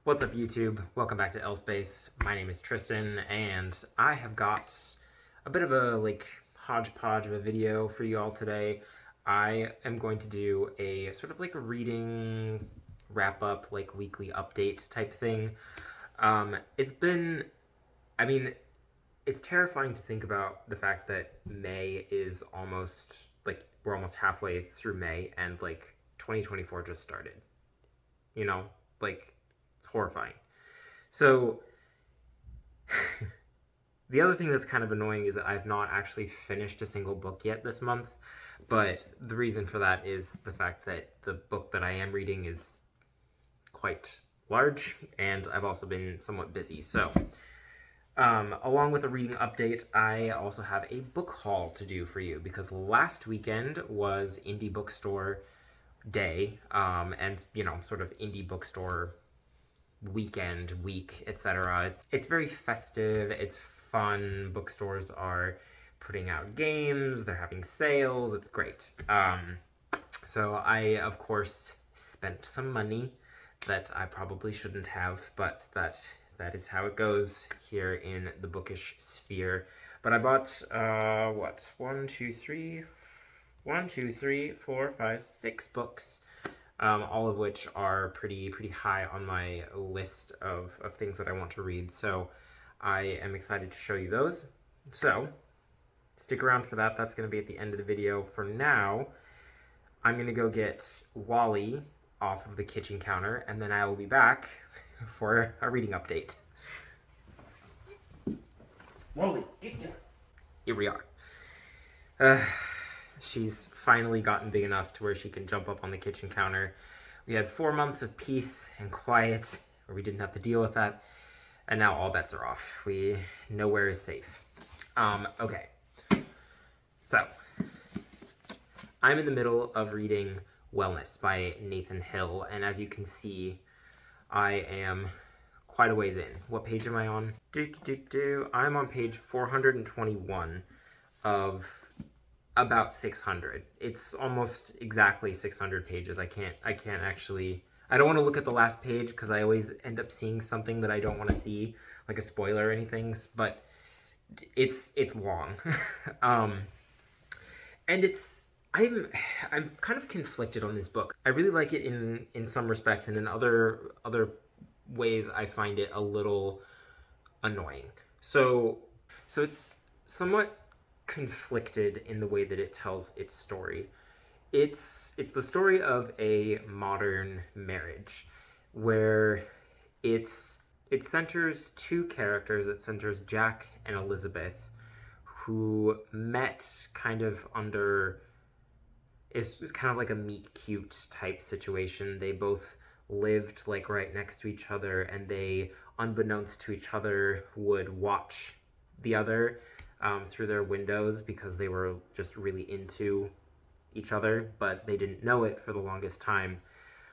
What's up, YouTube? Welcome back to L-Space. My name is Tristan, and I have got a bit of a hodgepodge of a video for you all today. I am going to do a sort of like a reading wrap-up, like weekly update type thing. It's been, I mean, it's terrifying to think about the fact that May is almost, we're almost halfway through May, and 2024 just started. You know, it's horrifying. So, the other thing that's kind of annoying is that I've not actually finished a single book yet this month, but the reason for that is the fact that the book that I am reading is quite large, and I've also been somewhat busy. So, along with a reading update, I also have a book haul to do for you, because last weekend was Indie Bookstore Day, and, sort of Indie Bookstore week, etc. It's very festive, it's fun. Bookstores are putting out games, they're having sales, it's great. So I, of course, spent some money that I probably shouldn't have, but that is how it goes here in the bookish sphere. But I bought, 6 books, all of which are pretty high on my list of things that I want to read. So I am excited to show you those. So stick around for that. That's going to be at the end of the video. For now, I'm going to go get Wally off of the kitchen counter, and then I will be back for a reading update. Wally, get down. Here we are. She's finally gotten big enough to where she can jump up on the kitchen counter. We had 4 months of peace and quiet where we didn't have to deal with that, and now all bets are off. Nowhere is safe. Okay. So, I'm in the middle of reading Wellness by Nathan Hill, and as you can see, I am quite a ways in. What page am I on? I'm on page 421 of about 600. It's almost exactly 600 pages. I can't actually, I don't want to look at the last page because I always end up seeing something that I don't want to see, like a spoiler or anything, but it's long. And I'm kind of conflicted on this book. I really like it in some respects, and in other ways I find it a little annoying. So it's somewhat conflicted in the way that it tells its story. It's the story of a modern marriage where it centers 2 characters. It centers Jack and Elizabeth, who met kind of under, it's kind of like a meet cute type situation. They both lived right next to each other, and they, unbeknownst to each other, would watch the other through their windows because they were just really into each other, but they didn't know it for the longest time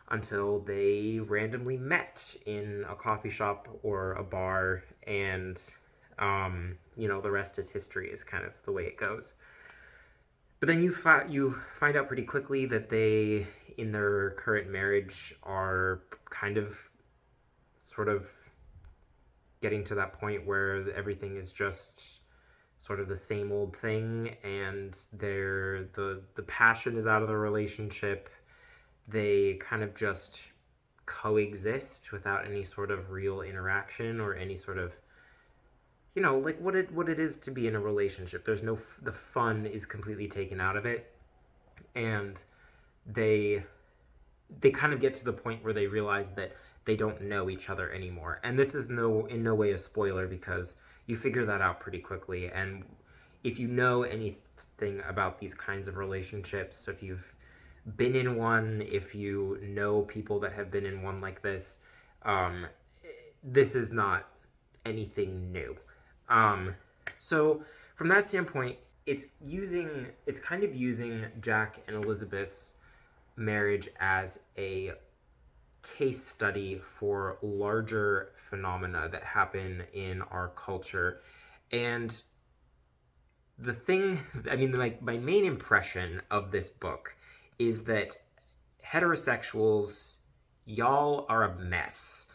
until they randomly met in a coffee shop or a bar, and the rest is history, is kind of the way it goes. But then you find out pretty quickly that they, in their current marriage, are kind of sort of getting to that point where everything is just sort of the same old thing, and the passion is out of the relationship. They kind of just coexist without any sort of real interaction or any sort of, what it is to be in a relationship. There's the fun is completely taken out of it, and they kind of get to the point where they realize that they don't know each other anymore. And this is in no way a spoiler, because you figure that out pretty quickly. And if you know anything about these kinds of relationships, if you've been in one, if you know people that have been in one like this, this is not anything new. So from that standpoint, it's kind of using Jack and Elizabeth's marriage as a case study for larger phenomena that happen in our culture. And the thing, my main impression of this book is that heterosexuals, y'all are a mess.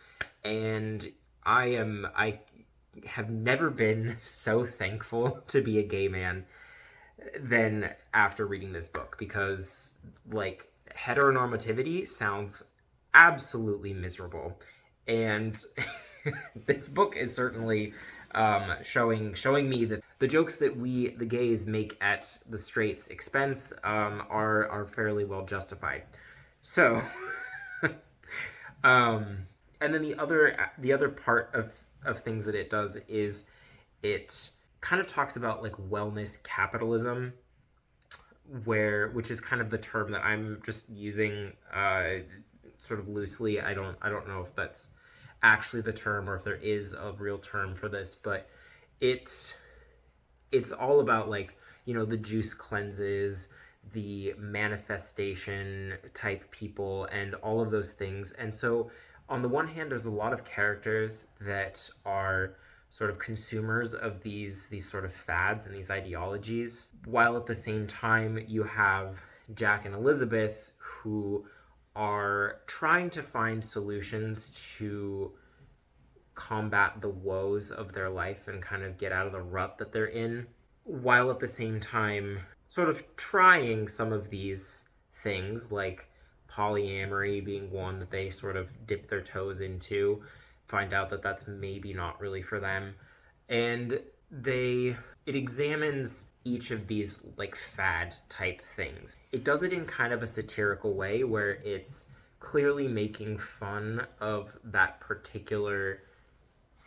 And I have never been so thankful to be a gay man than after reading this book, because like heteronormativity sounds absolutely miserable, and this book is certainly showing me that the jokes that we the gays make at the straights' expense are fairly well justified. So, and then the other part of things that it does is it kind of talks about like wellness capitalism, which is kind of the term that I'm just using sort of loosely. I don't know if that's actually the term or if there is a real term for this, but it's it's all about like, the juice cleanses, the manifestation type people, and all of those things. And so on the one hand, there's a lot of characters that are sort of consumers of these sort of fads and these ideologies, while at the same time you have Jack and Elizabeth, who are trying to find solutions to combat the woes of their life and kind of get out of the rut that they're in, while at the same time sort of trying some of these things, like polyamory being one that they sort of dip their toes into, find out that that's maybe not really for them. And it examines each of these like fad type things. It does it in kind of a satirical way where it's clearly making fun of that particular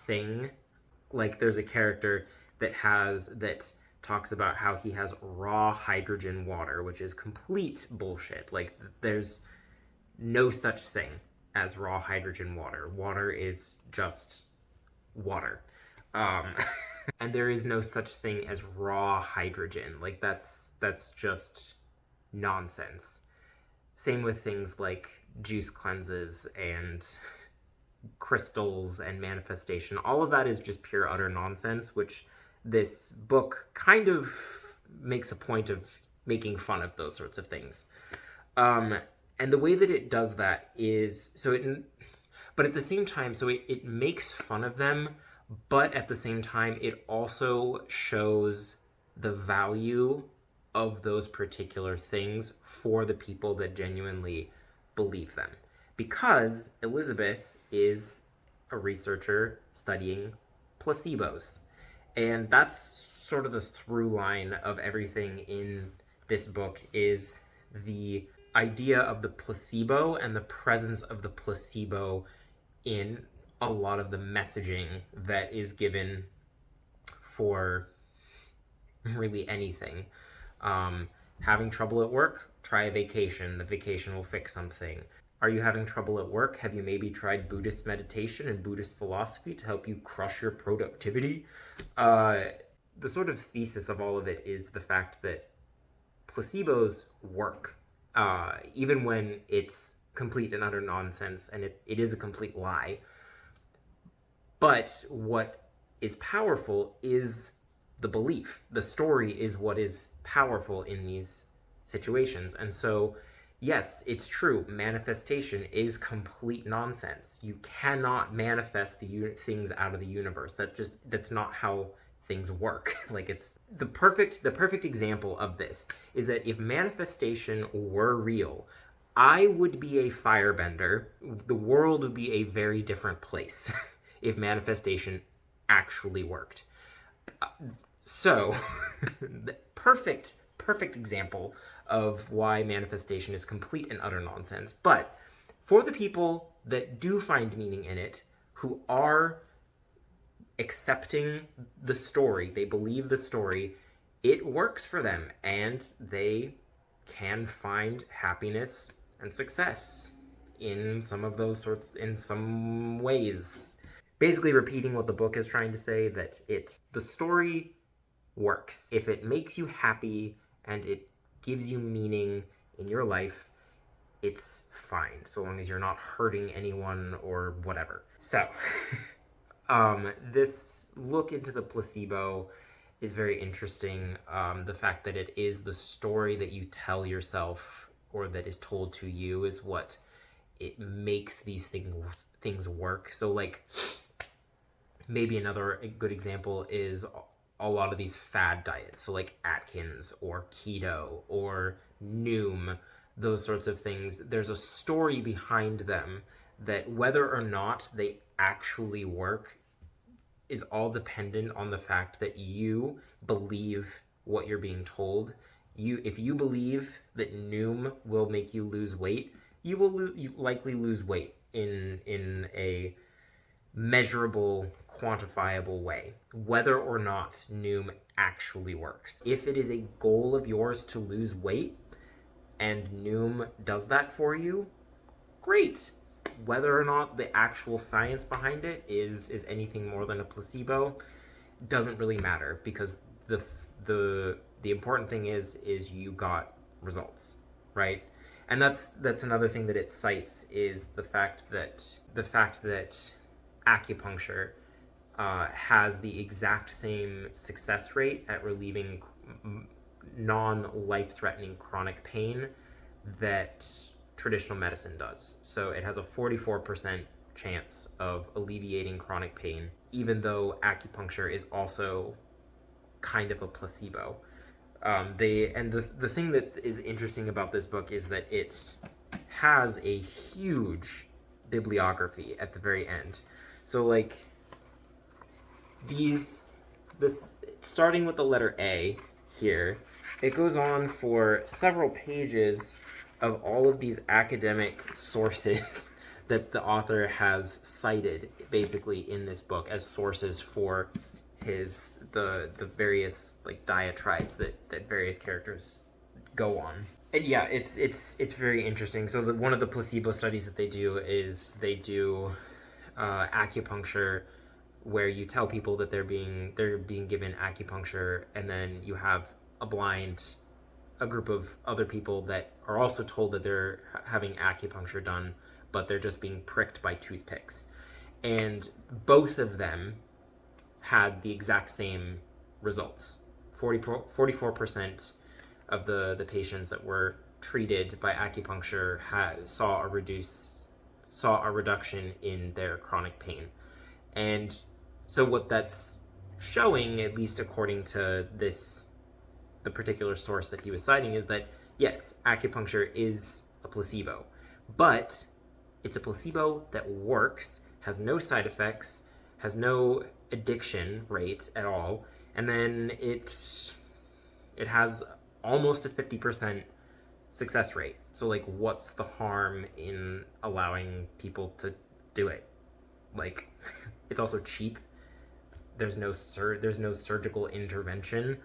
thing. Like there's a character that talks about how he has raw hydrogen water, which is complete bullshit. Like there's no such thing as raw hydrogen water. Water is just water. Um, and there is no such thing as raw hydrogen. Like that's just nonsense. Same with things like juice cleanses and crystals and manifestation. All of that is just pure utter nonsense, which this book kind of makes a point of making fun of those sorts of things. And the way that it does that is but at the same time, so it makes fun of them, but at the same time, it also shows the value of those particular things for the people that genuinely believe them. Because Elizabeth is a researcher studying placebos. And that's sort of the through line of everything in this book, is the idea of the placebo and the presence of the placebo in a lot of the messaging that is given for really anything. Having trouble at work? Try a vacation. The vacation will fix something. Are you having trouble at work? Have you maybe tried Buddhist meditation and Buddhist philosophy to help you crush your productivity? The sort of thesis of all of it is the fact that placebos work, even when it's complete and utter nonsense, and it is a complete lie. But what is powerful is the belief. The story is what is powerful in these situations. And so, yes, it's true. Manifestation is complete nonsense. You cannot manifest things out of the universe. That's not how things work. Like, it's the perfect example of this is that if manifestation were real, I would be a firebender. The world would be a very different place if manifestation actually worked. So, the perfect example of why manifestation is complete and utter nonsense. But for the people that do find meaning in it, who are accepting the story, they believe the story, it works for them, and they can find happiness and success in some ways. Basically repeating what the book is trying to say, that the story works. If it makes you happy and it gives you meaning in your life, it's fine, so long as you're not hurting anyone or whatever. So, this look into the placebo is very interesting. The fact that it is the story that you tell yourself, or that is told to you, is what it makes these things work. So like maybe another good example is a lot of these fad diets, so like Atkins or keto or Noom, those sorts of things. There's a story behind them that whether or not they actually work is all dependent on the fact that you believe what you're being told. If you believe that Noom will make you lose weight, you will likely lose weight in a measurable, quantifiable way, whether or not Noom actually works. If it is a goal of yours to lose weight and Noom does that for you, great. Whether or not the actual science behind it is anything more than a placebo doesn't really matter, because the important thing is you got results, right? And that's another thing that it cites, is the fact that acupuncture has the exact same success rate at relieving non-life-threatening chronic pain that traditional medicine does. So it has a 44% chance of alleviating chronic pain, even though acupuncture is also kind of a placebo. The thing that is interesting about this book is that it has a huge bibliography at the very end. So like starting with the letter A here, it goes on for several pages of all of these academic sources that the author has cited basically in this book as sources for the various like diatribes that various characters go on. And yeah, it's very interesting. So one of the placebo studies that they do is they do acupuncture, where you tell people that they're being given acupuncture, and then you have a group of other people that are also told that they're having acupuncture done, but they're just being pricked by toothpicks. And both of them had the exact same results. 44% of the patients that were treated by acupuncture saw a reduction in their chronic pain. And so what that's showing, at least according to the particular source that he was citing, is that yes, acupuncture is a placebo, but it's a placebo that works, has no side effects, has no addiction rate at all, and then it has almost a 50% success rate. So like, what's the harm in allowing people to do it? Like, it's also cheap. There's no surgical intervention,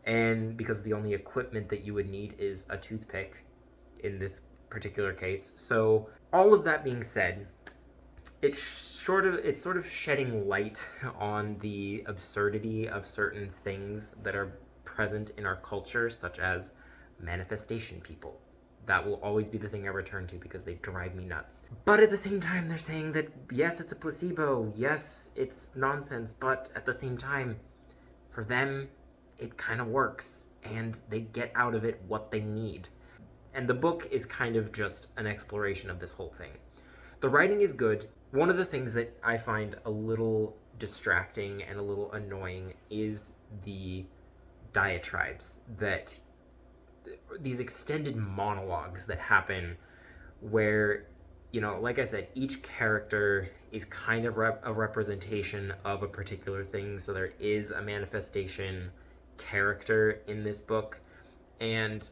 and because the only equipment that you would need is a toothpick in this particular case. So all of that being said, it's sort of shedding light on the absurdity of certain things that are present in our culture, such as manifestation people. That will always be the thing I return to because they drive me nuts. But at the same time, they're saying that yes, it's a placebo, yes, it's nonsense, but at the same time, for them, it kind of works, and they get out of it what they need. And the book is kind of just an exploration of this whole thing. The writing is good. One of the things that I find a little distracting and a little annoying is the diatribes, that these extended monologues that happen where, you know, like I said, each character is kind of a representation of a particular thing. So there is a manifestation character in this book, and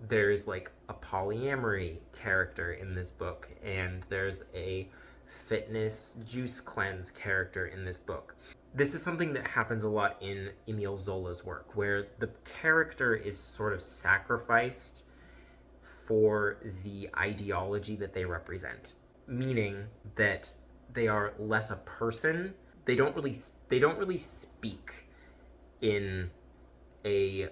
there's like a polyamory character in this book, and there's a fitness juice cleanse character in this book. This is something that happens a lot in Emile Zola's work, where the character is sort of sacrificed for the ideology that they represent, meaning that they are less a person. They don't really speak in a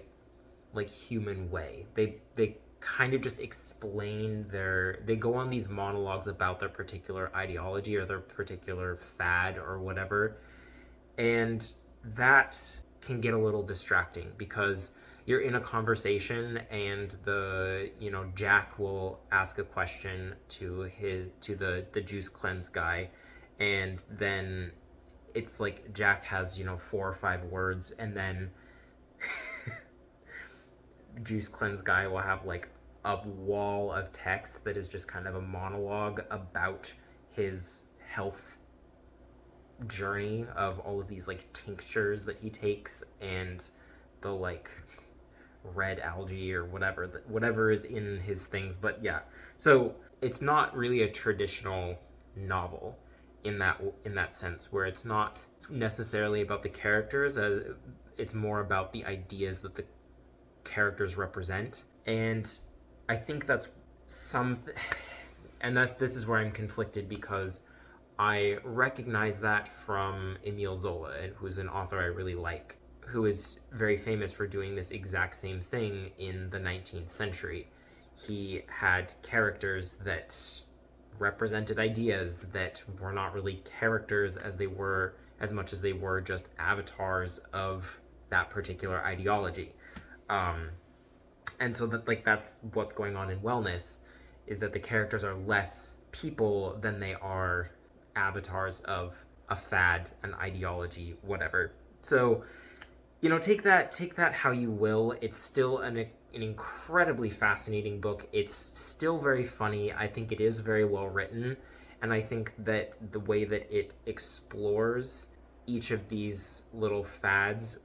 like human way. They kind of just explain they go on these monologues about their particular ideology or their particular fad or whatever. And that can get a little distracting because you're in a conversation and Jack will ask a question to the juice cleanse guy, and then it's like Jack has 4 or 5 words, and then juice cleanse guy will have like a wall of text that is just kind of a monologue about his health journey of all of these like tinctures that he takes, and the like red algae or whatever is in his things. But yeah, so it's not really a traditional novel in that sense, where it's not necessarily about the characters, as it's more about the ideas that the characters represent. And I think that's some and this is where I'm conflicted, because I recognize that from Emile Zola, who's an author I really like, who is very famous for doing this exact same thing in the 19th century. He had characters that represented ideas that were not really characters as much as they were just avatars of that particular ideology. And so that's what's going on in wellness, is that the characters are less people than they are avatars of a fad, an ideology, whatever. So, take that how you will. It's still an incredibly fascinating book. It's still very funny. I think it is very well written, and I think that the way that it explores each of these little fads,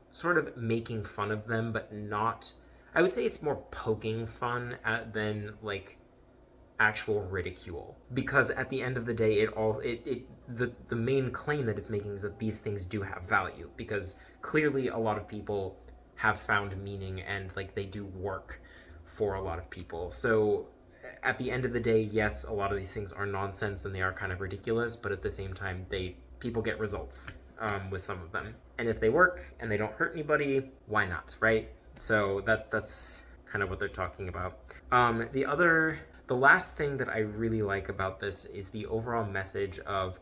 sort of making fun of them, but not, I would say it's more poking fun than like actual ridicule, because at the end of the day, the main claim that it's making is that these things do have value, because clearly a lot of people have found meaning, and like they do work for a lot of people. So at the end of the day, yes, a lot of these things are nonsense and they are kind of ridiculous, but at the same time, people get results with some of them, and if they work and they don't hurt anybody, why not, right? So that's kind of what they're talking about. The last thing that I really like about this is the overall message of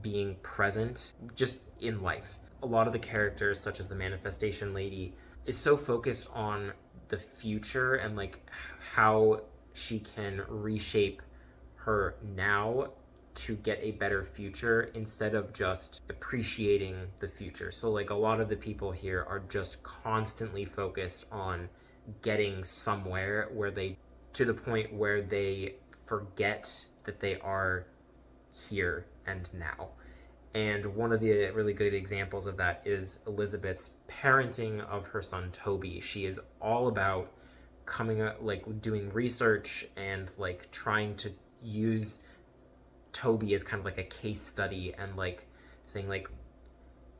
being present just in life. A lot of the characters, such as the manifestation lady, is so focused on the future and like how she can reshape her now to get a better future, instead of just appreciating the future. So like a lot of the people here are just constantly focused on getting somewhere to the point where they forget that they are here and now. And one of the really good examples of that is Elizabeth's parenting of her son Toby. She is all about coming up, like doing research and like trying to use Toby as kind of like a case study, and like saying like,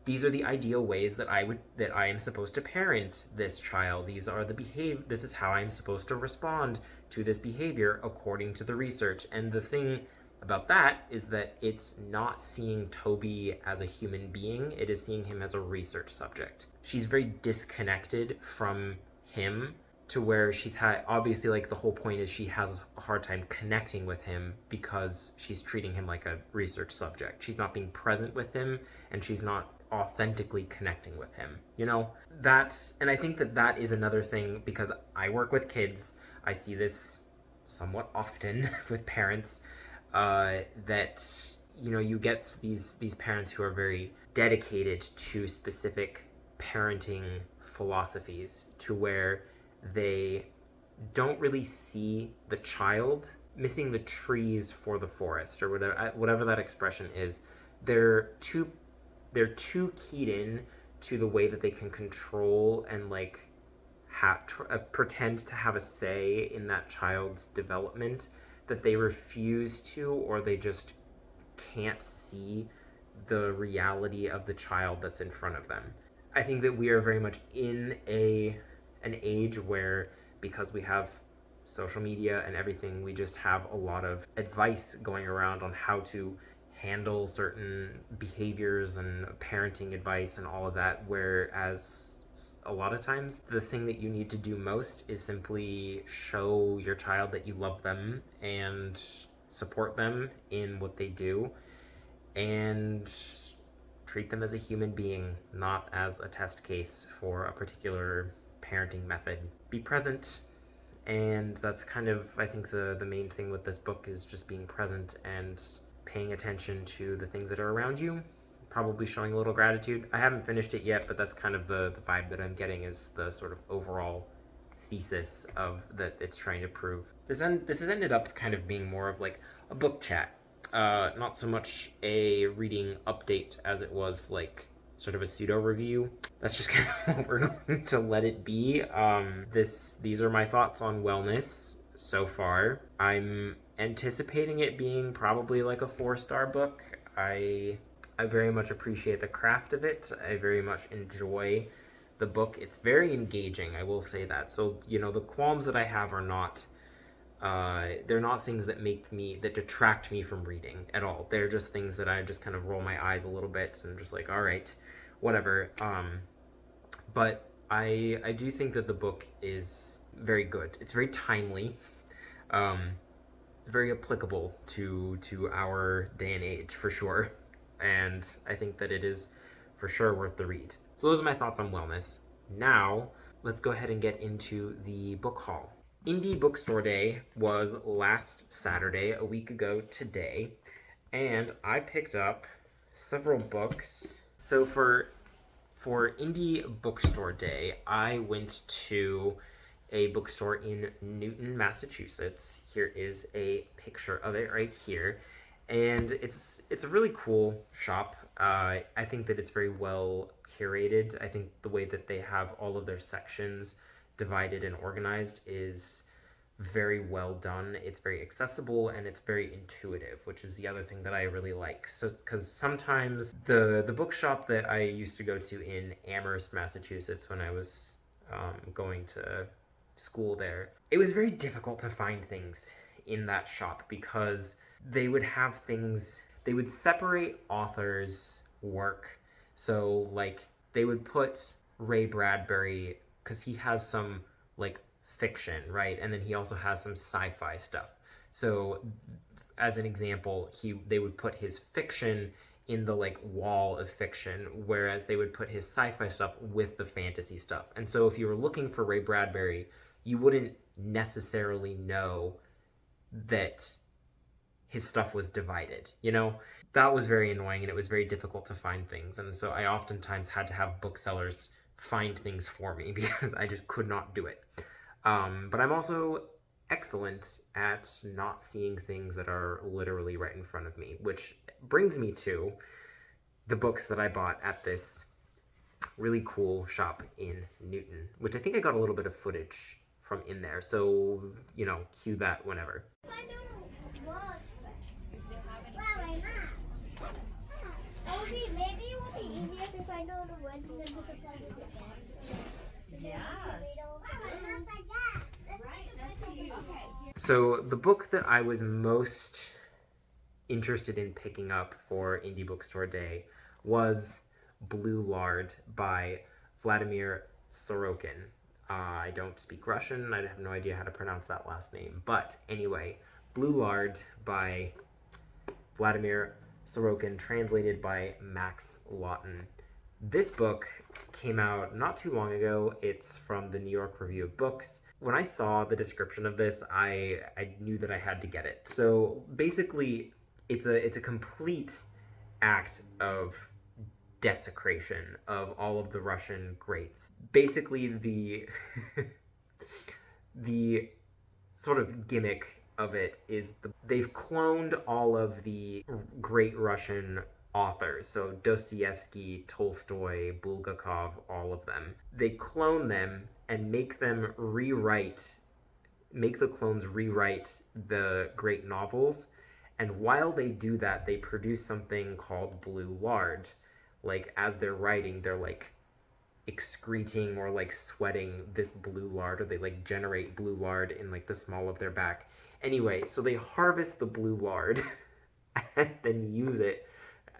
these are the ideal ways that I am supposed to parent this child. This is how I'm supposed to respond to this behavior according to the research. And the thing about that is that it's not seeing Toby as a human being, it is seeing him as a research subject. She's very disconnected from him, to where she's had, obviously, like the whole point is she has a hard time connecting with him because she's treating him like a research subject. She's not being present with him, and she's not authentically connecting with him. And I think that is another thing, because I work with kids. I see this somewhat often with parents, that you get these parents who are very dedicated to specific parenting philosophies, to where they don't really see the child, missing the trees for the forest, or whatever that expression is. They're too keyed in to the way that they can control and like pretend to have a say in that child's development, that they refuse to, or they just can't see the reality of the child that's in front of them. I think that we are very much in an age where, because we have social media and everything, we just have a lot of advice going around on how to handle certain behaviors and parenting advice and all of that, whereas a lot of times the thing that you need to do most is simply show your child that you love them and support them in what they do, and treat them as a human being, not as a test case for a particular parenting method. Be present, and that's kind of, I think, the main thing with this book is just being present and paying attention to the things that are around you, probably showing a little gratitude. I haven't finished it yet, but that's kind of the vibe that I'm getting, is the sort of overall thesis of that it's trying to prove. This has ended up kind of being more of like a book chat, not so much a reading update as it was like sort of a pseudo review. That's just kind of what we're going to let it be. These are my thoughts on wellness so far. I'm anticipating it being probably like a 4-star book. I very much appreciate the craft of it. I very much enjoy the book. It's very engaging, I will say that. So, the qualms that I have are not, they're not things that detract me from reading at all. They're just things that I just kind of roll my eyes a little bit and just like, all right, whatever. But I do think that the book is very good. It's very timely, very applicable to our day and age, for sure. And I think that it is for sure worth the read. So those are my thoughts on wellness. Now, let's go ahead and get into the book haul. Indie Bookstore Day was last Saturday, a week ago today, and I picked up several books. So for Indie Bookstore Day, I went to a bookstore in Newton, Massachusetts. Here is a picture of it right here. And it's a really cool shop. I think that it's very well curated. I think the way that they have all of their sections divided and organized is very well done. It's very accessible and it's very intuitive, which is the other thing that I really like. So, because sometimes the bookshop that I used to go to in Amherst, Massachusetts, when I was going to school there, it was very difficult to find things in that shop because they would have things, they would separate authors' work. So, like, they would put Ray Bradbury, because he has some, like, fiction, right? And then he also has some sci-fi stuff. So, as an example, they would put his fiction in the, like, wall of fiction, whereas they would put his sci-fi stuff with the fantasy stuff. And so if you were looking for Ray Bradbury, you wouldn't necessarily know that his stuff was divided, That was very annoying, and it was very difficult to find things. And so I oftentimes had to have booksellers find things for me because I just could not do it. But I'm also excellent at not seeing things that are literally right in front of me, which brings me to the books that I bought at this really cool shop in Newton, which I think I got a little bit of footage from in there. So, cue that whenever. Maybe it would be easier to find out when the book So the book that I was most interested in picking up for Indie Bookstore Day was Blue Lard by Vladimir Sorokin. I don't speak Russian. I have no idea how to pronounce that last name. But anyway, Blue Lard by Vladimir Sorokin, translated by Max Lawton. This book came out not too long ago. It's from the New York Review of Books. When I saw the description of this, I knew that I had to get it. So basically, it's a complete act of desecration of all of the Russian greats. Basically, the sort of gimmick of it is they've cloned all of the great Russian authors. So Dostoevsky, Tolstoy, Bulgakov, all of them. They clone them and make the clones rewrite the great novels. And while they do that, they produce something called blue lard. Like, as they're writing, they're like excreting or like sweating this blue lard, or they like generate blue lard in like the small of their back. Anyway, so they harvest the blue lard and then use it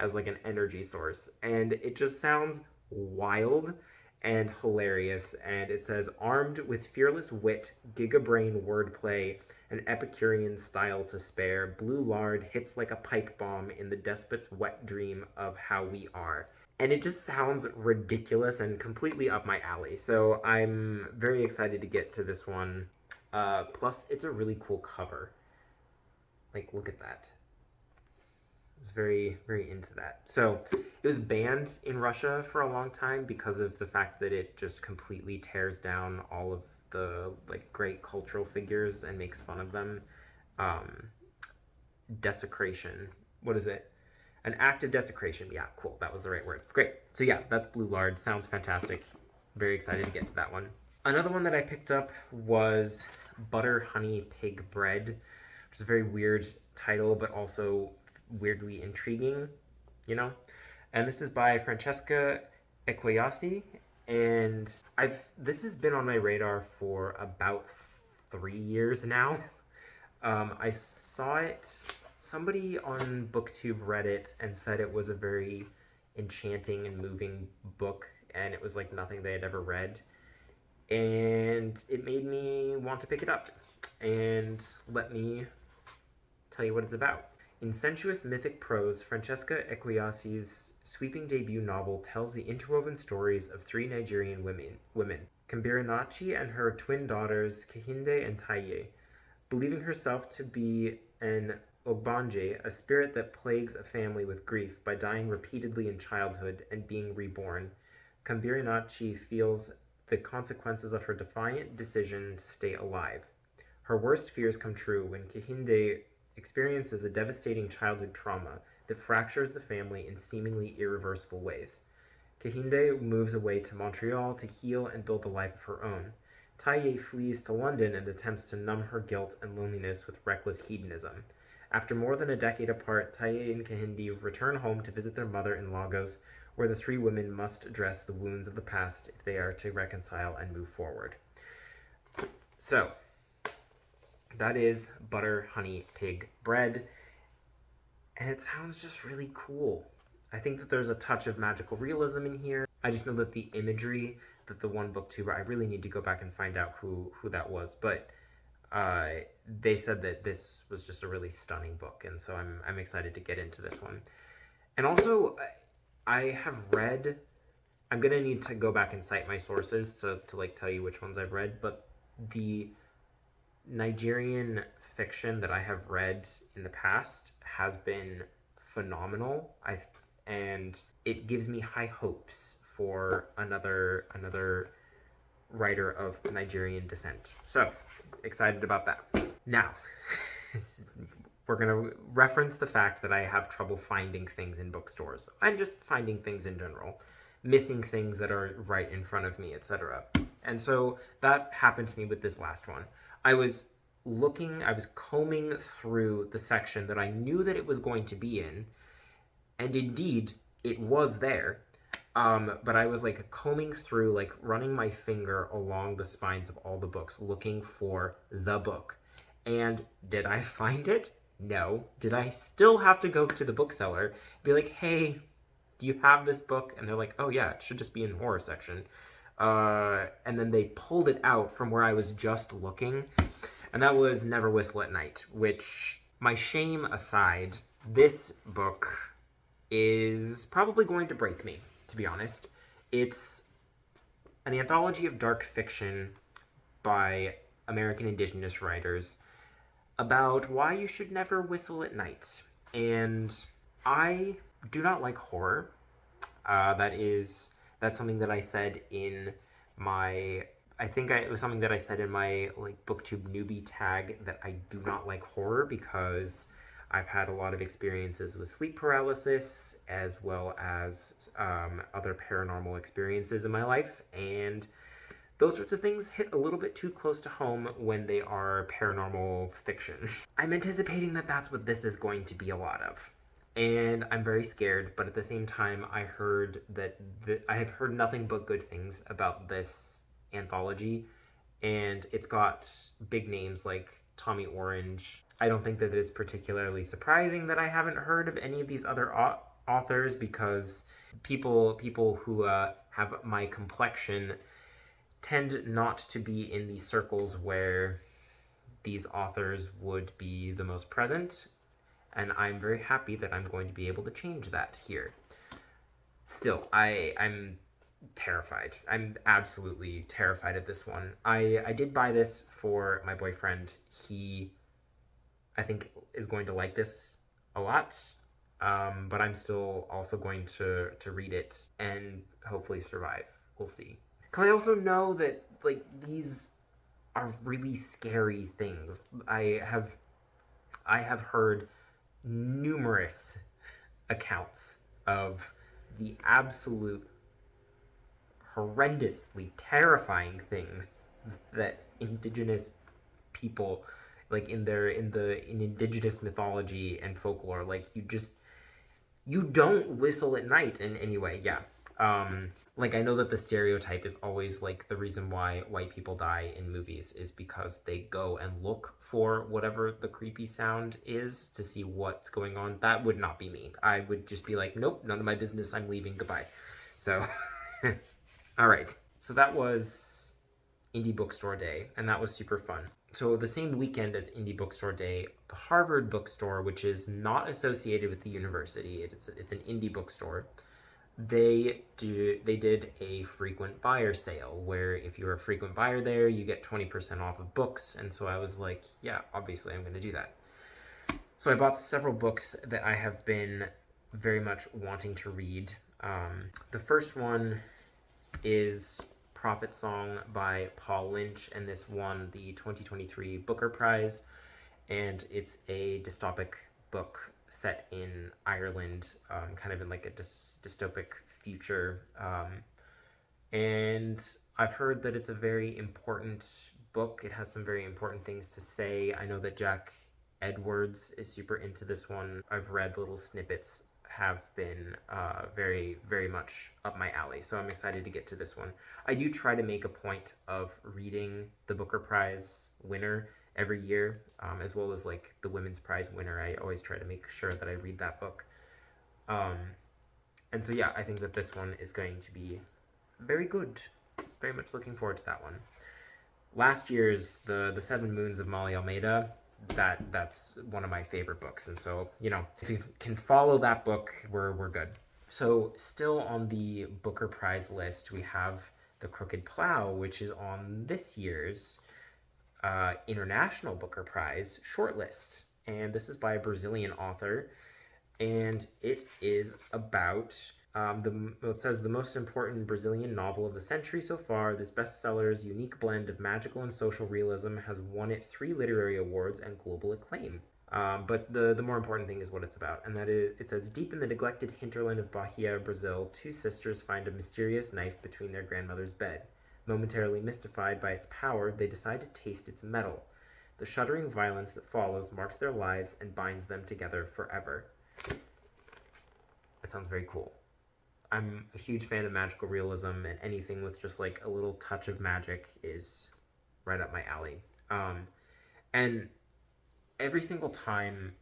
as like an energy source. And it just sounds wild and hilarious. And it says, armed with fearless wit, gigabrain wordplay, and Epicurean style to spare, blue lard hits like a pipe bomb in the despot's wet dream of how we are. And it just sounds ridiculous and completely up my alley. So I'm very excited to get to this one. Plus, it's a really cool cover. Like, look at that. I was very, very into that. So it was banned in Russia for a long time because of the fact that it just completely tears down all of the like great cultural figures and makes fun of them. Um, Desecration. What is it? An act of desecration. Yeah, cool. That was the right word. Great. So yeah, that's Blue Lard. Sounds fantastic. Very excited to get to that one. Another one that I picked up was Butter Honey Pig Bread, which is a very weird title, but also weirdly intriguing, you know? And this is by Francesca Equiasi. And this has been on my radar for about 3 years now. I saw it, somebody on BookTube read it and said it was a very enchanting and moving book, and it was like nothing they had ever read. And it made me want to pick it up. And let me tell you what it's about. In sensuous mythic prose, Francesca Equiasi's sweeping debut novel tells the interwoven stories of three Nigerian women, Kambirinachi and her twin daughters, Kehinde and Taye. Believing herself to be an Obanje, a spirit that plagues a family with grief by dying repeatedly in childhood and being reborn, Kambirinachi feels the consequences of her defiant decision to stay alive. Her worst fears come true when Kehinde experiences a devastating childhood trauma that fractures the family in seemingly irreversible ways. Kehinde moves away to Montreal to heal and build a life of her own. Taye flees to London and attempts to numb her guilt and loneliness with reckless hedonism. After more than a decade apart, Taye and Kehinde return home to visit their mother in Lagos, where the three women must address the wounds of the past if they are to reconcile and move forward. So, that is Butter Honey Pig Bread, and it sounds just really cool. I think that there's a touch of magical realism in here. I just know that the imagery that the one booktuber, I really need to go back and find out who that was, but they said that this was just a really stunning book, and so I'm excited to get into this one. And also, I have read, I'm gonna need to go back and cite my sources to like tell you which ones I've read, but the Nigerian fiction that I have read in the past has been phenomenal. And it gives me high hopes for another writer of Nigerian descent. So, excited about that. Now, we're going to reference the fact that I have trouble finding things in bookstores and just finding things in general, missing things that are right in front of me, etc. And so that happened to me with this last one. I was combing through the section that I knew that it was going to be in, and indeed, it was there. But I was like combing through, like running my finger along the spines of all the books, looking for the book. And did I find it? No. Did I still have to go to the bookseller and be like, hey, do you have this book? And they're like, oh yeah, it should just be in the horror section. And then they pulled it out from where I was just looking. And that was Never Whistle at Night, which, my shame aside, this book is probably going to break me, to be honest. It's an anthology of dark fiction by American Indigenous writers about why you should never whistle at night. And I do not like horror. That's something that I said in my... it was something that I said in my like BookTube newbie tag, that I do not like horror because I've had a lot of experiences with sleep paralysis as well as other paranormal experiences in my life, and those sorts of things hit a little bit too close to home when they are paranormal fiction. I'm anticipating that that's what this is going to be a lot of, and I'm very scared, but at the same time I heard that I have heard nothing but good things about this anthology, and it's got big names like Tommy Orange. I don't think that it is particularly surprising that I haven't heard of any of these other authors, because people who have my complexion tend not to be in the circles where these authors would be the most present, and I'm very happy that I'm going to be able to change that here. still, I'm terrified. I'm absolutely terrified of this one. I did buy this for my boyfriend. He, I think, is going to like this a lot. But I'm still also going to read it and hopefully survive. We'll see. Cause I also know that like these are really scary things. I have heard numerous accounts of the absolute horrendously terrifying things that indigenous people like in indigenous mythology and folklore, like you don't whistle at night in any way. Yeah. Like I know that the stereotype is always like the reason why white people die in movies is because they go and look for whatever the creepy sound is to see what's going on. That would not be me. I would just be like, nope, none of my business. I'm leaving. Goodbye. So, all right. So that was Indie Bookstore Day, and that was super fun. So the same weekend as Indie Bookstore Day, the Harvard Bookstore, which is not associated with the university, it's an indie bookstore. They did a frequent buyer sale where if you're a frequent buyer there, you get 20% off of books. And so I was like, yeah, obviously I'm going to do that. So I bought several books that I have been very much wanting to read. The first one is Prophet Song by Paul Lynch, and this won the 2023 Booker Prize. And it's a dystopic book set in Ireland, kind of in like a dystopic future. And I've heard that it's a very important book. It has some very important things to say. I know that Jack Edwards is super into this one. I've read little snippets have been very, very much up my alley. So I'm excited to get to this one. I do try to make a point of reading the Booker Prize winner every year, as well as like the Women's Prize winner. I always try to make sure that I read that book. And so yeah, I think that this one is going to be very good. Very much looking forward to that one. Last year's the Seven Moons of Molly Almeida, that's one of my favorite books, and so if you can follow that book, we're good. So still on the Booker Prize list, we have The Crooked Plow, which is on this year's International Booker Prize shortlist, and this is by a Brazilian author, and it is about it says the most important Brazilian novel of the century so far. This bestseller's unique blend of magical and social realism has won it 3 literary awards and global acclaim. But the more important thing is what it's about, and that is, it says, deep in the neglected hinterland of Bahia, Brazil, 2 sisters find a mysterious knife between their grandmother's bed. Momentarily mystified by its power, they decide to taste its metal. The shuddering violence that follows marks their lives and binds them together forever. It sounds very cool. I'm a huge fan of magical realism, and anything with just like a little touch of magic is right up my alley. And every single time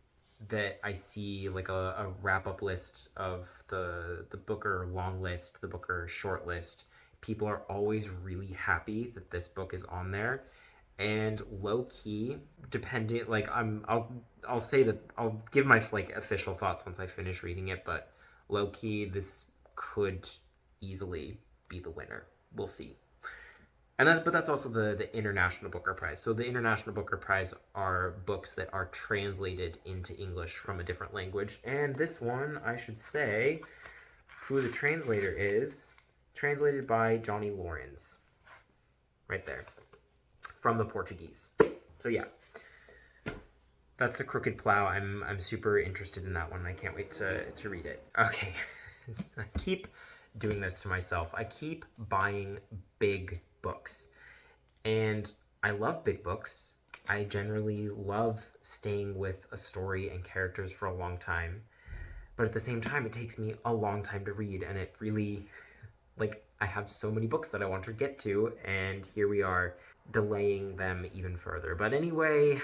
that I see like a wrap up list of the Booker long list, the Booker short list, people are always really happy that this book is on there. And low key, depending, like I'll say that I'll give my like official thoughts once I finish reading it, but low key, this could easily be the winner. We'll see. But that's also the International Booker Prize. So the International Booker Prize are books that are translated into English from a different language. And this one, I should say, who the translator is, translated by Johnny Lawrence. Right there. From the Portuguese. So yeah. That's The Crooked Plow. I'm super interested in that one. I can't wait to read it. Okay. I keep doing this to myself. I keep buying big books. And I love big books. I generally love staying with a story and characters for a long time. But at the same time, it takes me a long time to read. And it really, like, I have so many books that I want to get to. And here we are delaying them even further. But anyway,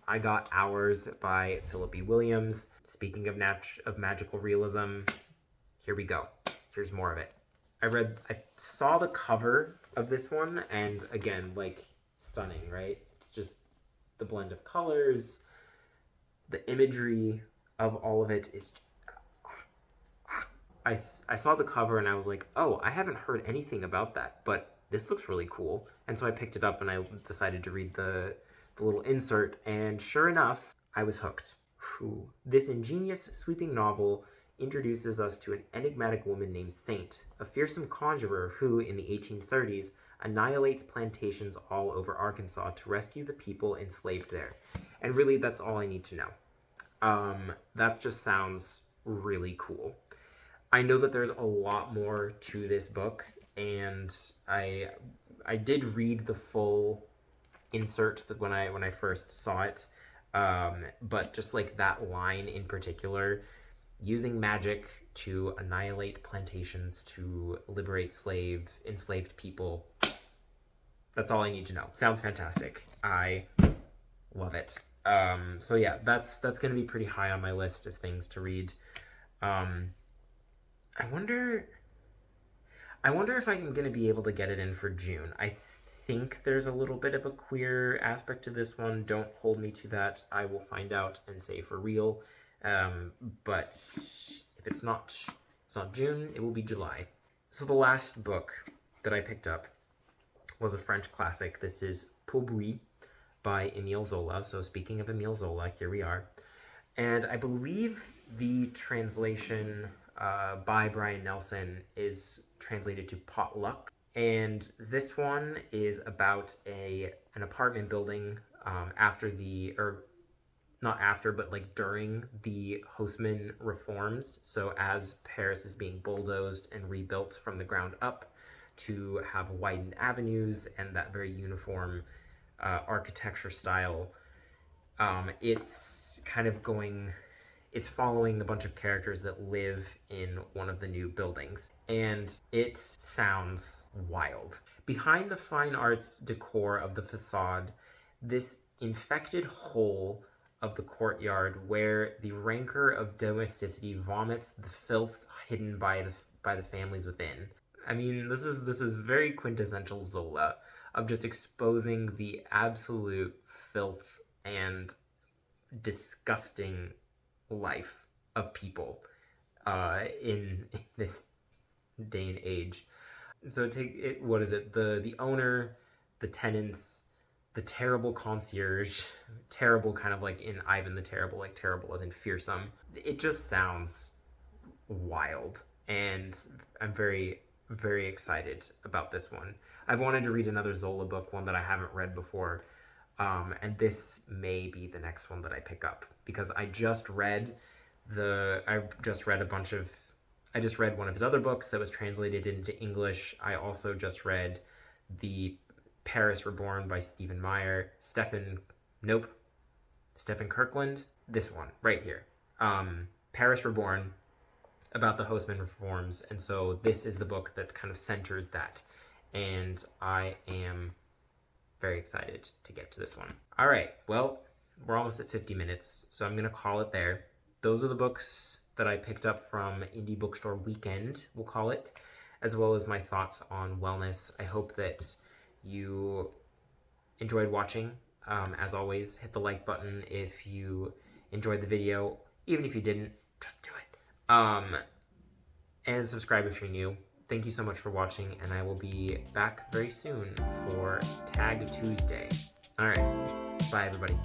I got Hours by Philip B. Williams. Speaking of magical realism, here we go. Here's more of it. I saw the cover of this one, and again, like, stunning, right? It's just the blend of colors, the imagery of all of it is I saw the cover and I was like, oh, I haven't heard anything about that, but this looks really cool. And so I picked it up and I decided to read the little insert, and sure enough, I was hooked. Whew. This ingenious, sweeping novel introduces us to an enigmatic woman named Saint, a fearsome conjurer who, in the 1830s, annihilates plantations all over Arkansas to rescue the people enslaved there. And really, that's all I need to know. That just sounds really cool. I know that there's a lot more to this book, and I did read the full insert that when I first saw it, but just like that line in particular, using magic to annihilate plantations to liberate enslaved people. That's all I need to know. Sounds fantastic. I love it. So yeah, that's going to be pretty high on my list of things to read. I wonder if I'm going to be able to get it in for June. I think there's a little bit of a queer aspect to this one. Don't hold me to that. I will find out and say for real. But if it's not June, it will be July. So the last book that I picked up was a French classic. This is Paubrouille by Émile Zola. So speaking of Émile Zola, here we are. And I believe the translation by Brian Nelson is translated to Potluck. And this one is about an apartment building not after, but like during the Haussmann reforms. So as Paris is being bulldozed and rebuilt from the ground up to have widened avenues and that very uniform architecture style, it's following a bunch of characters that live in one of the new buildings, and it sounds wild. Behind the fine arts decor of the facade, this infected hole of the courtyard where the rancor of domesticity vomits the filth hidden by the families within. I mean, this is very quintessential Zola, of just exposing the absolute filth and disgusting life of people in this day and age. So take it. What is it? The owner, the tenants, the terrible concierge, terrible kind of like in Ivan the Terrible, like terrible as in fearsome. It just sounds wild, and I'm very, very excited about this one. I've wanted to read another Zola book, one that I haven't read before, and this may be the next one that I pick up, because I just read one of his other books that was translated into English. I also just read the Paris Reborn by Stephen Kirkland. This one right here, Paris Reborn, about the Haussmann reforms, and so this is the book that kind of centers that, and I am very excited to get to this one. All right, well, we're almost at 50 minutes, so I'm gonna call it there. Those are the books that I picked up from Indie Bookstore Weekend, we'll call it, as well as my thoughts on wellness. I hope that you enjoyed watching. As always, hit the like button if you enjoyed the video. Even if you didn't, just do it. And subscribe if you're new. Thank you so much for watching, and I will be back very soon for Tag Tuesday. All right, bye everybody.